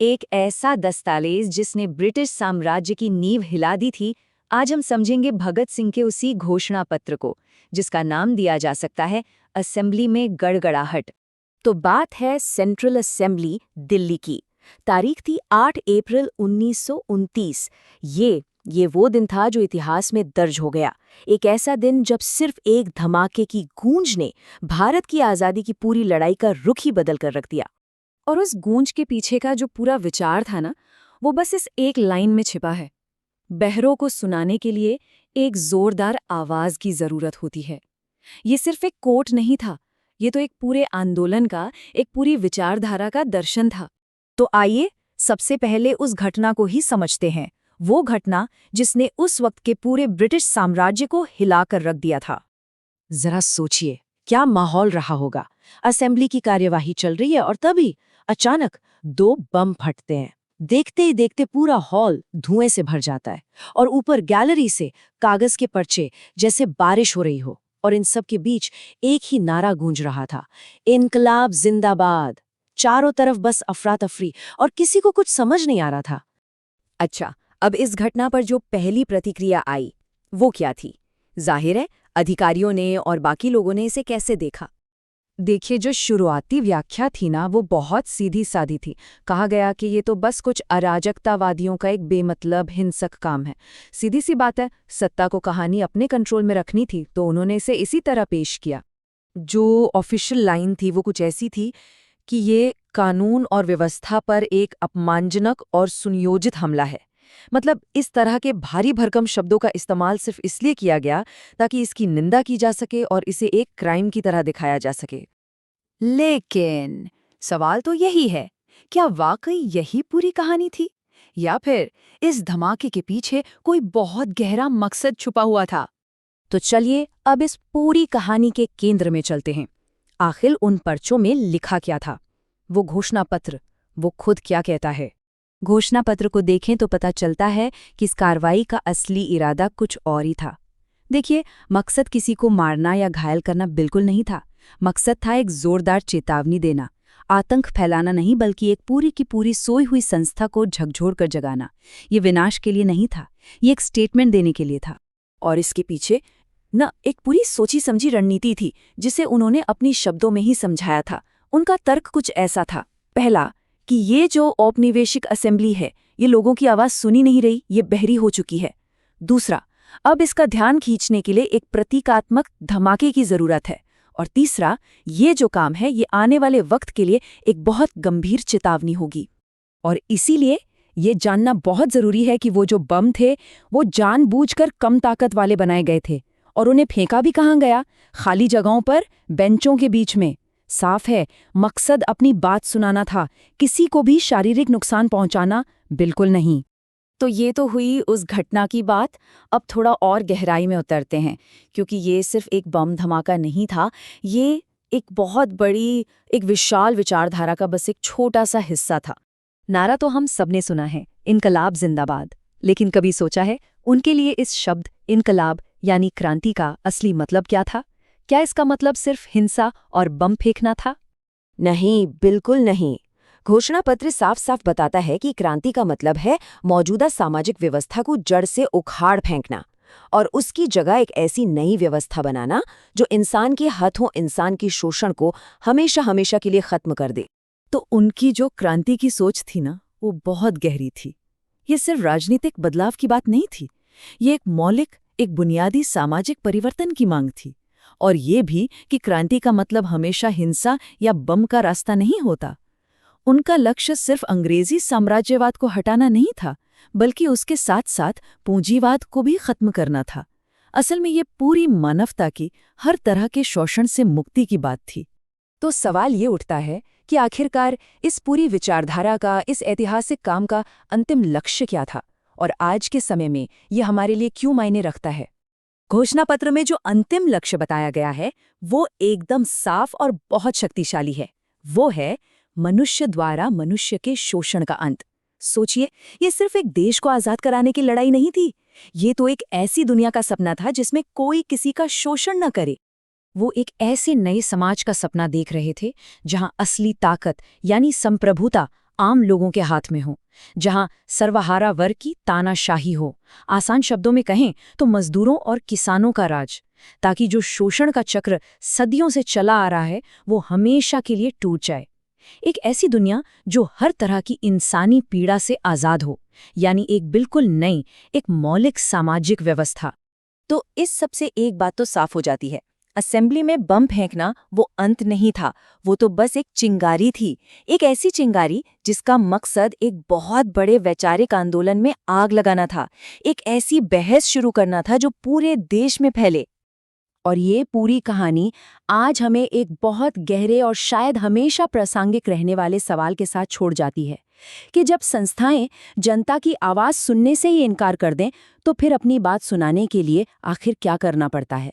एक ऐसा दस्तावेज जिसने ब्रिटिश साम्राज्य की नींव हिला दी थी। आज हम समझेंगे भगत सिंह के उसी घोषणा पत्र को, जिसका नाम दिया जा सकता है असेंबली में गड़गड़ाहट। तो बात है सेंट्रल असेंबली दिल्ली की। तारीख थी 8 अप्रैल 1929। ये वो दिन था जो इतिहास में दर्ज हो गया। एक ऐसा दिन जब सिर्फ एक धमाके की गूंज ने भारत की आज़ादी की पूरी लड़ाई का रुख ही बदल कर रख दिया। और उस गूंज के पीछे का जो पूरा विचार था ना, वो बस इस एक लाइन में छिपा है। बहरों को सुनाने के लिए एक जोरदार आवाज की जरूरत होती है। ये सिर्फ एक कोट नहीं था, ये तो एक पूरे आंदोलन का, एक पूरी विचारधारा का दर्शन था। तो आइए सबसे पहले उस घटना को ही समझते हैं, वो घटना जिसने उस वक्त के पूरे ब्रिटिश साम्राज्य को हिलाकर रख दिया था। जरा सोचिए, क्या माहौल रहा होगा। असेंबली की कार्यवाही चल रही है और तभी अचानक 2 बम फटते हैं। देखते ही देखते पूरा हॉल धुएं से भर जाता है और ऊपर गैलरी से कागज के पर्चे जैसे बारिश हो रही हो। और इन सब के बीच एक ही नारा गूंज रहा था, इनकलाब जिंदाबाद। चारों तरफ बस अफरा तफरी और किसी को कुछ समझ नहीं आ रहा था। अच्छा, अब इस घटना पर जो पहली प्रतिक्रिया आई वो क्या थी? जाहिर है, अधिकारियों ने और बाकी लोगों ने इसे कैसे देखा? देखिए, जो शुरुआती व्याख्या थी ना, वो बहुत सीधी सादी थी। कहा गया कि ये तो बस कुछ अराजकतावादियों का एक बेमतलब हिंसक काम है। सीधी सी बात है, सत्ता को कहानी अपने कंट्रोल में रखनी थी तो उन्होंने इसे इसी तरह पेश किया। जो ऑफिशियल लाइन थी वो कुछ ऐसी थी कि ये कानून और व्यवस्था पर एक अपमानजनक और सुनियोजित हमला है। मतलब इस तरह के भारी भरकम शब्दों का इस्तेमाल सिर्फ इसलिए किया गया ताकि इसकी निंदा की जा सके और इसे एक क्राइम की तरह दिखाया जा सके। लेकिन सवाल तो यही है, क्या वाकई यही पूरी कहानी थी या फिर इस धमाके के पीछे कोई बहुत गहरा मकसद छुपा हुआ था? तो चलिए अब इस पूरी कहानी के केंद्र में चलते हैं। आखिर उन पर्चों में लिखा क्या था? वो घोषणा पत्र, वो खुद क्या कहता है? घोषणा पत्र को देखें तो पता चलता है कि इस कार्रवाई का असली इरादा कुछ और ही था। देखिए, मकसद किसी को मारना या घायल करना बिल्कुल नहीं था। मकसद था एक जोरदार चेतावनी देना, आतंक फैलाना नहीं, बल्कि एक पूरी की पूरी सोई हुई संस्था को झकझोर कर जगाना। ये विनाश के लिए नहीं था, ये एक स्टेटमेंट देने के लिए था। और इसके पीछे न एक पूरी सोची समझी रणनीति थी, जिसे उन्होंने अपनी शब्दों में ही समझाया था। उनका तर्क कुछ ऐसा था। पहला, कि ये जो औपनिवेशिक असेंबली है, ये लोगों की आवाज सुनी नहीं रही, ये बहरी हो चुकी है। दूसरा, अब इसका ध्यान खींचने के लिए एक प्रतीकात्मक धमाके की जरूरत है। और तीसरा, ये जो काम है ये आने वाले वक्त के लिए एक बहुत गंभीर चेतावनी होगी। और इसीलिए ये जानना बहुत जरूरी है कि वो जो बम थे वो जानबूझकर कम ताकत वाले बनाए गए थे। और उन्हें फेंका भी कहाँ गया? खाली जगहों पर, बेंचों के बीच में। साफ है, मकसद अपनी बात सुनाना था, किसी को भी शारीरिक नुकसान पहुंचाना बिल्कुल नहीं। तो ये तो हुई उस घटना की बात। अब थोड़ा और गहराई में उतरते हैं, क्योंकि ये सिर्फ एक बम धमाका नहीं था, ये एक बहुत बड़ी, एक विशाल विचारधारा का बस एक छोटा सा हिस्सा था। नारा तो हम सबने सुना है, इनकलाब जिंदाबाद। लेकिन कभी सोचा है उनके लिए इस शब्द इनकलाब यानी क्रांति का असली मतलब क्या था? क्या इसका मतलब सिर्फ हिंसा और बम फेंकना था? नहीं, बिल्कुल नहीं। घोषणा पत्र साफ साफ बताता है कि क्रांति का मतलब है मौजूदा सामाजिक व्यवस्था को जड़ से उखाड़ फेंकना और उसकी जगह एक ऐसी नई व्यवस्था बनाना जो इंसान के हाथों इंसान की शोषण को हमेशा हमेशा के लिए खत्म कर दे। तो उनकी जो क्रांति की सोच थी ना, वो बहुत गहरी थी। ये सिर्फ राजनीतिक बदलाव की बात नहीं थी, ये एक मौलिक, एक बुनियादी सामाजिक परिवर्तन की मांग थी। और ये भी कि क्रांति का मतलब हमेशा हिंसा या बम का रास्ता नहीं होता। उनका लक्ष्य सिर्फ अंग्रेजी साम्राज्यवाद को हटाना नहीं था, बल्कि उसके साथ साथ पूंजीवाद को भी खत्म करना था। असल में ये पूरी मानवता की हर तरह के शोषण से मुक्ति की बात थी। तो सवाल ये उठता है कि आखिरकार इस पूरी विचारधारा का, इस ऐतिहासिक काम का अंतिम लक्ष्य क्या था और आज के समय में ये हमारे लिए क्यों मायने रखता है? घोषणा पत्र में जो अंतिम लक्ष्य बताया गया है वो एकदम साफ और बहुत शक्तिशाली है। वो है मनुष्य द्वारा मनुष्य के शोषण का अंत। सोचिए, ये सिर्फ एक देश को आजाद कराने की लड़ाई नहीं थी, ये तो एक ऐसी दुनिया का सपना था जिसमें कोई किसी का शोषण न करे। वो एक ऐसे नए समाज का सपना देख रहे थे जहां असली ताकत यानी संप्रभुता आम लोगों के हाथ में हो, जहां सर्वहारा वर्ग की तानाशाही हो। आसान शब्दों में कहें तो मजदूरों और किसानों का राज, ताकि जो शोषण का चक्र सदियों से चला आ रहा है वो हमेशा के लिए टूट जाए। एक ऐसी दुनिया जो हर तरह की इंसानी पीड़ा से आज़ाद हो, यानी एक बिल्कुल नई, एक मौलिक सामाजिक व्यवस्था। तो इस सब से एक बात तो साफ हो जाती है, असेंबली में बम फेंकना वो अंत नहीं था, वो तो बस एक चिंगारी थी। एक ऐसी चिंगारी जिसका मकसद एक बहुत बड़े वैचारिक आंदोलन में आग लगाना था, एक ऐसी बहस शुरू करना था जो पूरे देश में फैले। और ये पूरी कहानी आज हमें एक बहुत गहरे और शायद हमेशा प्रासंगिक रहने वाले सवाल के साथ छोड़ जाती है कि जब संस्थाएं जनता की आवाज़ सुनने से ही इनकार कर दें, तो फिर अपनी बात सुनाने के लिए आखिर क्या करना पड़ता है।